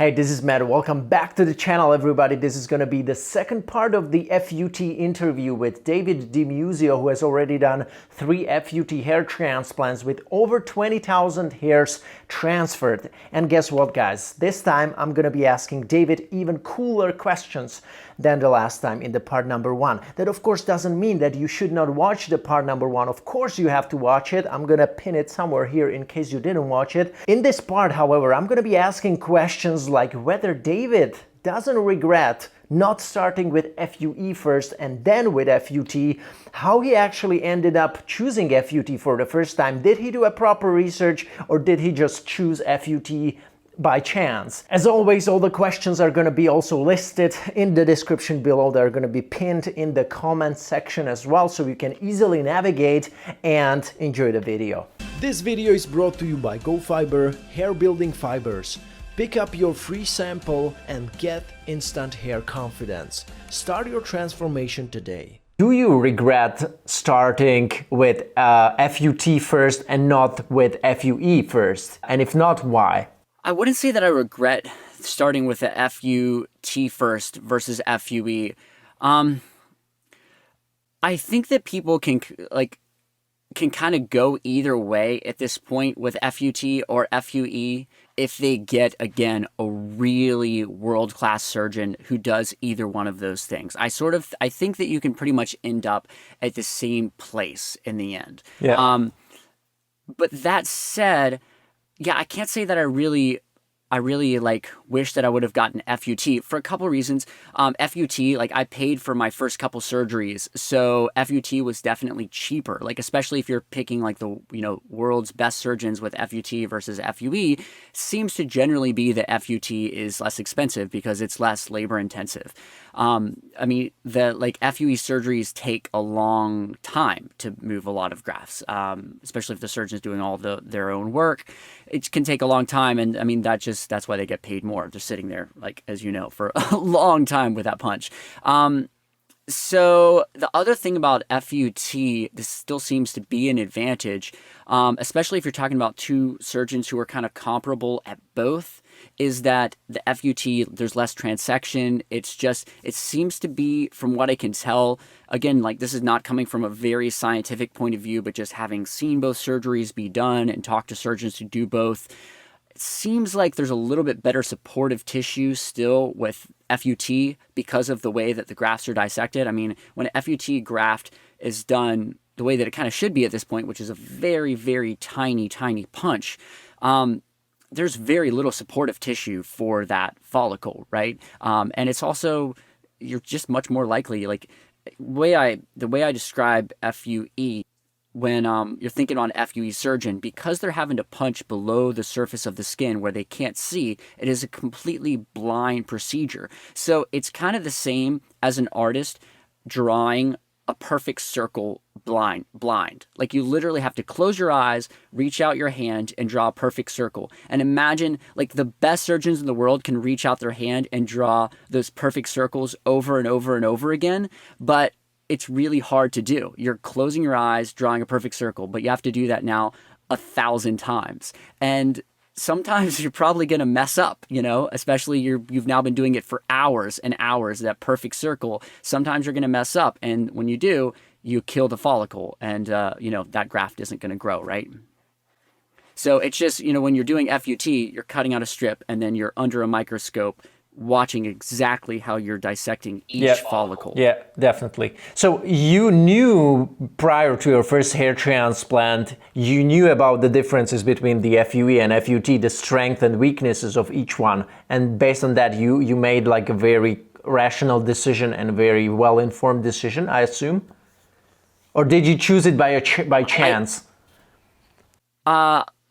Hey, this is Matt. Welcome back to the channel, everybody. This is going to be the second part of the FUT interview with David Dimuzio, who has already done 3 FUT hair transplants with over 20,000 hairs transferred. And guess what, guys? This time I'm going to be asking David even cooler questions than the last time in the part number 1. That, of course, doesn't mean that you should not watch the part number 1. Of course, you have to watch it. I'm going to pin it somewhere here in case you didn't watch it. In this part, however, I'm going to be asking questions like whether David doesn't regret not starting with FUE first and then with FUT, how he actually ended up choosing FUT for the first time. Did he do a proper research or did he just choose FUT by chance? As always, all the questions are going to be also listed in the description below. They're going to be pinned in the comment section as well, so you can easily navigate and enjoy the video. This video is brought to you by GoFiber Hair Building Fibers. Pick up your free sample and get instant hair confidence. Start your transformation today. Do you regret starting with FUT first and not with FUE first? And if not, why? I wouldn't say that I regret starting with the FUT first versus FUE. I think that people can kind of go either way at this point with FUT or FUE if they get, again, a really world-class surgeon who does either one of those things. I think that you can pretty much end up at the same place in the end. Yeah. But that said, yeah, I can't say that I really wish that I would have gotten FUT for a couple of reasons. FUT, I paid for my first couple surgeries, so FUT was definitely cheaper. Especially if you're picking the world's best surgeons with FUT versus FUE, seems to generally be that FUT is less expensive because it's less labor intensive. I mean, the FUE surgeries take a long time to move a lot of grafts, especially if the surgeon's doing all their own work. It can take a long time, and I mean that's why they get paid more. They're sitting there, as you know, for a long time with that punch. So the other thing about FUT, this still seems to be an advantage, especially if you're talking about two surgeons who are kind of comparable at both, is that the FUT, there's less transection. It seems to be, from what I can tell, again, this is not coming from a very scientific point of view, but just having seen both surgeries be done and talked to surgeons who do both, it seems like there's a little bit better supportive tissue still with FUT because of the way that the grafts are dissected. I mean, when an FUT graft is done the way that it kind of should be at this point, which is a very, very tiny, tiny punch, there's very little supportive tissue for that follicle, right? And it's also, you're just much more likely, the way I describe FUE, when you're thinking on an FUE surgeon, because they're having to punch below the surface of the skin where they can't see, it is a completely blind procedure. So it's kind of the same as an artist drawing a perfect circle blind. You literally have to close your eyes, reach out your hand, and draw a perfect circle. And imagine, the best surgeons in the world can reach out their hand and draw those perfect circles over and over and over again, but it's really hard to do. You're closing your eyes, drawing a perfect circle, but you have to do that now 1,000 times. And sometimes you're probably going to mess up, especially you've now been doing it for hours and hours, that perfect circle. Sometimes you're going to mess up. And when you do, you kill the follicle and, that graft isn't going to grow, right? So it's just, when you're doing FUT, you're cutting out a strip and then you're under a microscope watching exactly how you're dissecting each follicle. Yeah, definitely. So you knew prior to your first hair transplant, you knew about the differences between the FUE and FUT, the strength and weaknesses of each one. And based on that, you made a very rational decision and a very well-informed decision, I assume? Or did you choose it by chance?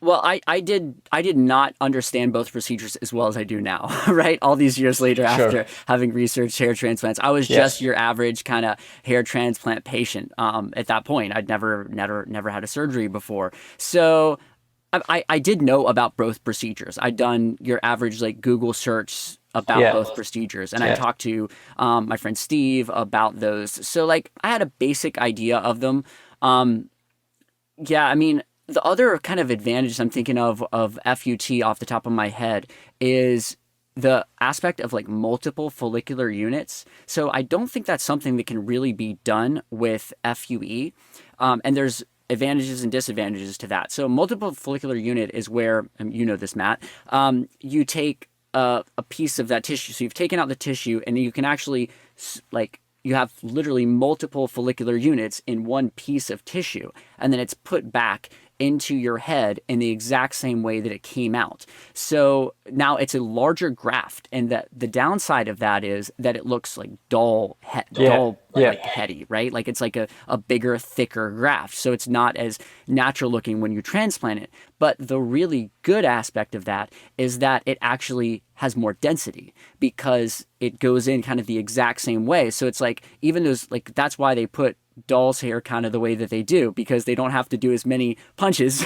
Well, I did not understand both procedures as well as I do now, right? All these years later, after having researched hair transplants, I was just your average kind of hair transplant patient. At that point, I'd never had a surgery before, so I did know about both procedures. I'd done your average Google search about both procedures, and I talked to my friend Steve about those. So I had a basic idea of them. Yeah, I mean, the other kind of advantage I'm thinking of FUT off the top of my head is the aspect of like multiple follicular units. So I don't think that's something that can really be done with FUE. And there's advantages and disadvantages to that. So multiple follicular unit is where, you know this, Matt, you take a piece of that tissue. So you've taken out the tissue and you can actually like, you have literally multiple follicular units in one piece of tissue, and then it's put back into your head in the exact same way that it came out. So now it's a larger graft, and that the downside of that is that it looks like dull, like heady, right? Like it's like a bigger, thicker graft. So it's not as natural looking when you transplant it. But the really good aspect of that is that it actually has more density because it goes in kind of the exact same way. So it's like, even those, like, that's why they put doll's hair kind of the way that they do, because they don't have to do as many punches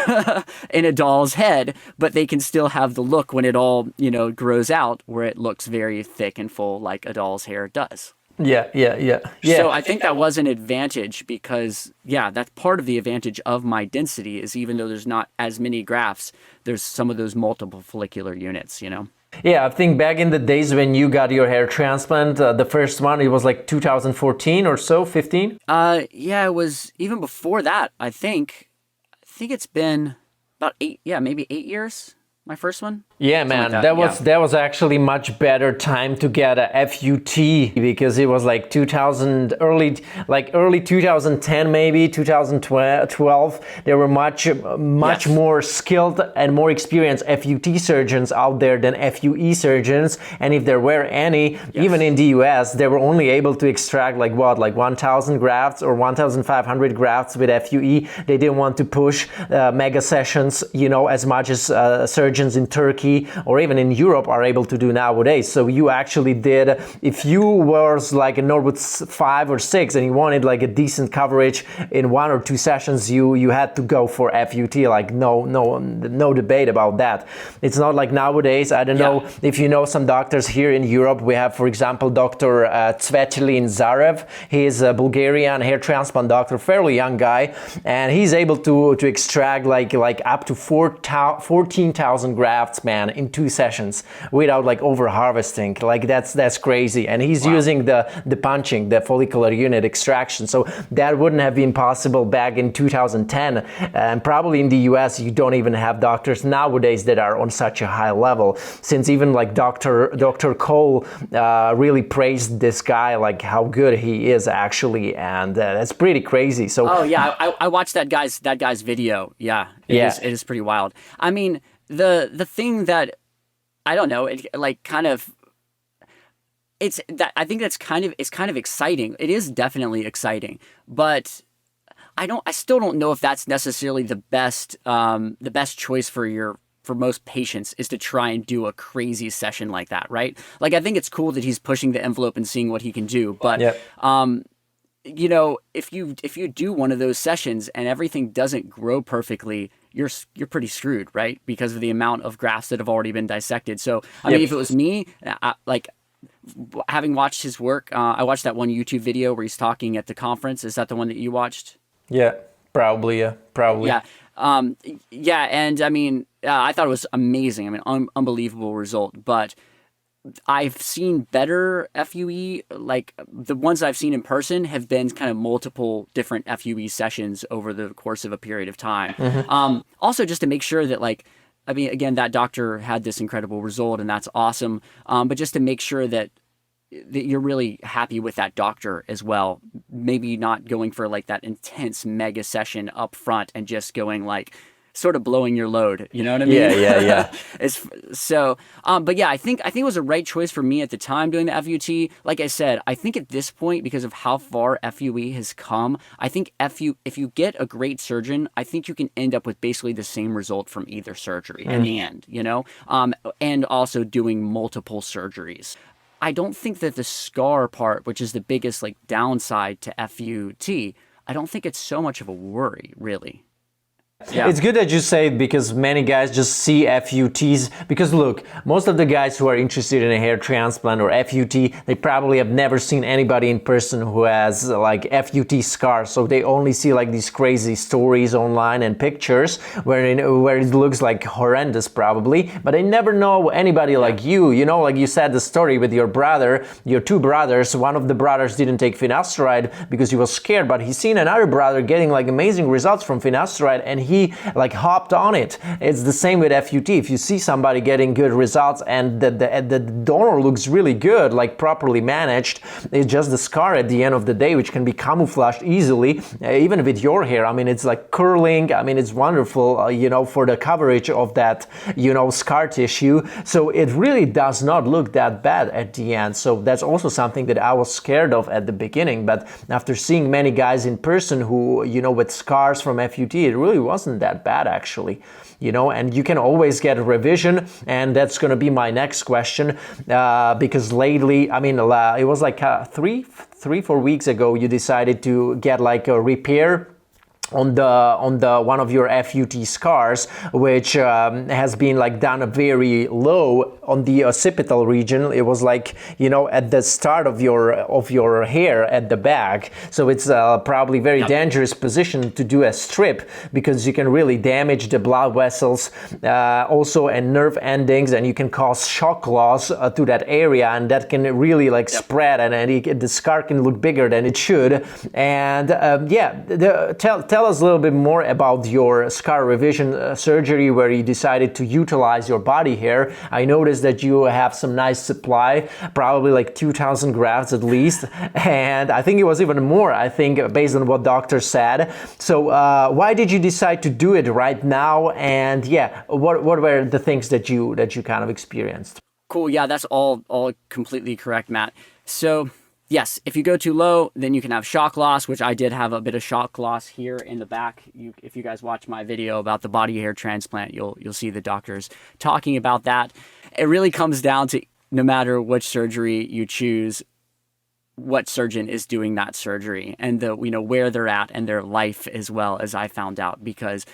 in a doll's head, but they can still have the look when it all, you know, grows out, where it looks very thick and full like a doll's hair does. Yeah. So I think that was an advantage because, yeah, that's part of the advantage of my density is even though there's not as many grafts, there's some of those multiple follicular units, you know? Yeah, I think back in the days when you got your hair transplant, the first one, it was like 2014 or so, 15? Yeah, it was even before that, I think. I think it's been about maybe 8 years, my first one. Yeah, man, that was actually much better time to get a FUT because it was like early 2010, maybe 2012. There were much more skilled and more experienced FUT surgeons out there than FUE surgeons, and if there were any, even in the US, they were only able to extract like 1,000 grafts or 1,500 grafts with FUE. They didn't want to push mega sessions, you know, as much as surgeons in Turkey or even in Europe are able to do nowadays. So you actually did, if you was like a Norwood 5 or 6 and you wanted like a decent coverage in 1 or 2 sessions, you had to go for FUT, like no debate about that. It's not like nowadays. I don't know if you know some doctors here in Europe. We have, for example, Dr. Zarev. He's a Bulgarian hair transplant doctor, fairly young guy, and he's able to extract like up to 14,000 grafts, man, in 2 sessions without like over harvesting. Like that's crazy. And he's using the punching, the follicular unit extraction. So that wouldn't have been possible back in 2010. And probably in the US, you don't even have doctors nowadays that are on such a high level, since even like Dr. Cole really praised this guy, like how good he is actually. And that's pretty crazy. So I watched that guy's video. Yeah. It is pretty wild. I mean, the thing that I don't know, it like kind of it's that I think it's kind of exciting. It is definitely exciting, but I still don't know if that's necessarily the best choice for most patients is to try and do a crazy session like that, right? Like I think it's cool that he's pushing the envelope and seeing what he can do, but you know, if you do one of those sessions and everything doesn't grow perfectly, you're pretty screwed, right? Because of the amount of grafts that have already been dissected. So, I mean, if it was me, like having watched his work, I watched that one YouTube video where he's talking at the conference. Is that the one that you watched? Yeah, probably. Yeah. And I mean, I thought it was amazing. I mean, unbelievable result, but I've seen better FUE, like the ones I've seen in person have been kind of multiple different FUE sessions over the course of a period of time. Also just to make sure that like, I mean, again, that doctor had this incredible result and that's awesome. But just to make sure that you're really happy with that doctor as well. Maybe not going for like that intense mega session up front and just going like, sort of blowing your load, you know what I mean? Yeah. But yeah, I think it was a right choice for me at the time doing the FUT. Like I said, I think at this point, because of how far FUE has come, I think if you get a great surgeon, I think you can end up with basically the same result from either surgery in the end, you know? And also doing multiple surgeries. I don't think that the scar part, which is the biggest like downside to FUT, I don't think it's so much of a worry, really. Yeah. It's good that you say it because many guys just see FUTs. Because look, most of the guys who are interested in a hair transplant or FUT, they probably have never seen anybody in person who has like FUT scars. So they only see like these crazy stories online and pictures where it looks like horrendous probably. But they never know anybody like you. You know, like you said the story with your brother, your two brothers. One of the brothers didn't take finasteride because he was scared, but he's seen another brother getting like amazing results from finasteride, and he like hopped on it. It's the same with FUT. If you see somebody getting good results and the donor looks really good, like properly managed, it's just the scar at the end of the day, which can be camouflaged easily, even with your hair. I mean, it's like curling. I mean, it's wonderful, you know, for the coverage of that, you know, scar tissue. So it really does not look that bad at the end. So that's also something that I was scared of at the beginning. But after seeing many guys in person who, you know, with scars from FUT, it really wasn't that bad actually, you know. And you can always get a revision, and that's going to be my next question, because lately, I mean, it was like 4 weeks ago, you decided to get like a repair on the one of your FUT scars, which has been like done very low on the occipital region. It was like, you know, at the start of your hair at the back. So it's probably very dangerous position to do a strip, because you can really damage the blood vessels, also and nerve endings, and you can cause shock loss to that area, and that can really like spread, and the scar can look bigger than it should. And tell us a little bit more about your scar revision surgery, where you decided to utilize your body hair. I noticed that you have some nice supply, probably like 2,000 grafts at least, and I think it was even more, I think, based on what doctor said. So why did you decide to do it right now? And what were the things that you kind of experienced? Cool. Yeah, that's all completely correct, Matt. So yes, if you go too low, then you can have shock loss, which I did have a bit of shock loss here in the back. If you guys watch my video about the body hair transplant, you'll see the doctors talking about that. It really comes down to, no matter which surgery you choose, what surgeon is doing that surgery, and where they're at and their life as well, as I found out. Because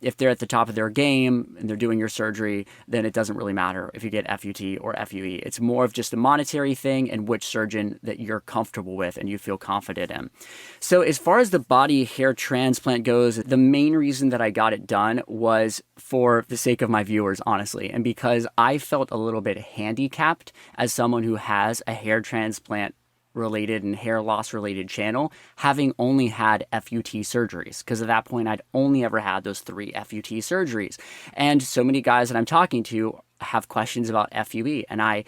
if they're at the top of their game and they're doing your surgery, then it doesn't really matter if you get FUT or FUE. It's more of just a monetary thing, and which surgeon that you're comfortable with and you feel confident in. So as far as the body hair transplant goes, the main reason that I got it done was for the sake of my viewers, honestly, and because I felt a little bit handicapped as someone who has a hair transplant related and hair loss related channel, having only had FUT surgeries, because at that point I'd only ever had those 3 FUT surgeries. And so many guys that I'm talking to have questions about FUE, and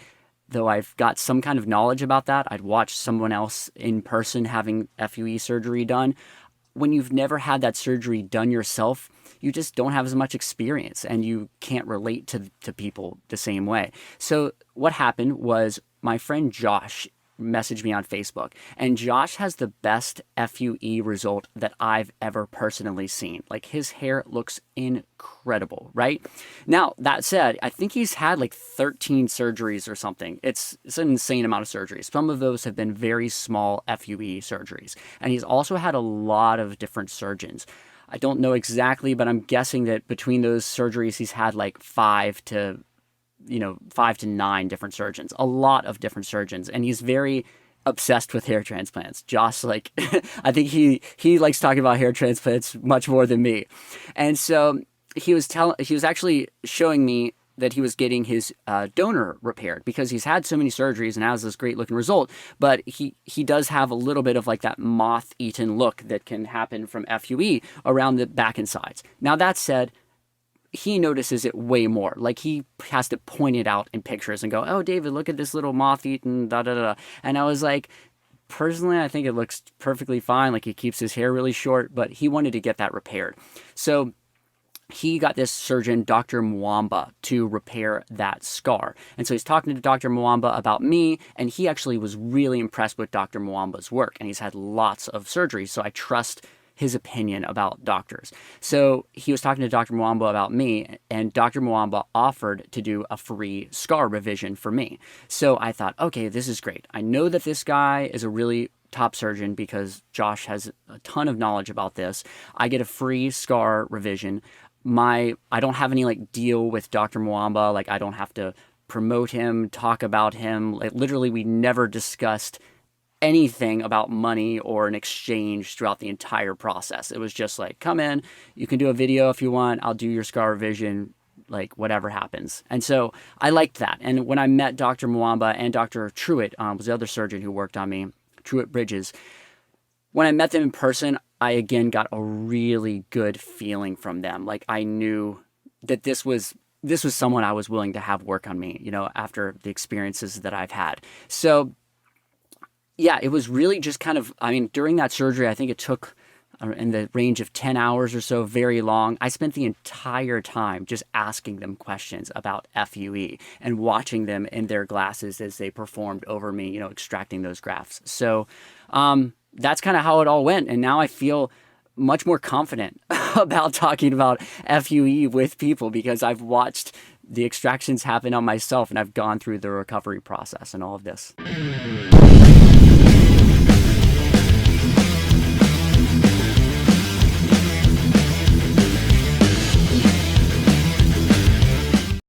though I've got some kind of knowledge about that, I'd watched someone else in person having FUE surgery done. When you've never had that surgery done yourself, you just don't have as much experience, and you can't relate to people the same way. So what happened was, my friend Josh messaged me on Facebook, and Josh has the best FUE result that I've ever personally seen. Like, his hair looks incredible, right? Now, that said, I think he's had like 13 surgeries or something. It's an insane amount of surgeries. Some of those have been very small FUE surgeries, and he's also had a lot of different surgeons. I don't know exactly, but I'm guessing that between those surgeries, he's had like 5 to 9 different surgeons, a lot of different surgeons. And he's very obsessed with hair transplants. Josh, like, I think he likes talking about hair transplants much more than me. And so he was actually showing me that he was getting his donor repaired, because he's had so many surgeries and has this great looking result, but he does have a little bit of like that moth-eaten look that can happen from FUE around the back and sides. Now, that said, he notices it way more. Like, he has to point it out in pictures and go, "Oh, David, look at this little moth-eaten da da da." And I was like, personally, I think it looks perfectly fine. Like, he keeps his hair really short, but he wanted to get that repaired. So he got this surgeon, Dr. Mwamba, to repair that scar. And so he's talking to Dr. Mwamba about me, and he actually was really impressed with Dr. Mwamba's work. And he's had lots of surgeries, so I trust his opinion about doctors. So he was talking to Dr. Mwamba about me, and Dr. Mwamba offered to do a free scar revision for me. So I thought, okay, this is great. I know that this guy is a really top surgeon because Josh has a ton of knowledge about this. I get a free scar revision. I don't have any like deal with Dr. Mwamba. Like I don't have to promote him, talk about him. Like literally we never discussed anything about money or an exchange throughout the entire process. It was just like, come in, you can do a video if you want, I'll do your scar revision, like whatever happens. And so I liked that. And when I met Dr. Mwamba and Dr. Truitt, was the other surgeon who worked on me, Truitt Bridges, when I met them in person, I again got a really good feeling from them. Like I knew that this was someone I was willing to have work on me, you know, after the experiences that I've had. So yeah, it was really just kind of, I mean, during that surgery, I think it took in the range of 10 hours or so, very long. I spent the entire time just asking them questions about FUE and watching them in their glasses as they performed over me, you know, extracting those grafts. So that's kind of how it all went. And now I feel much more confident about talking about FUE with people because I've watched the extractions happen on myself and I've gone through the recovery process and all of this.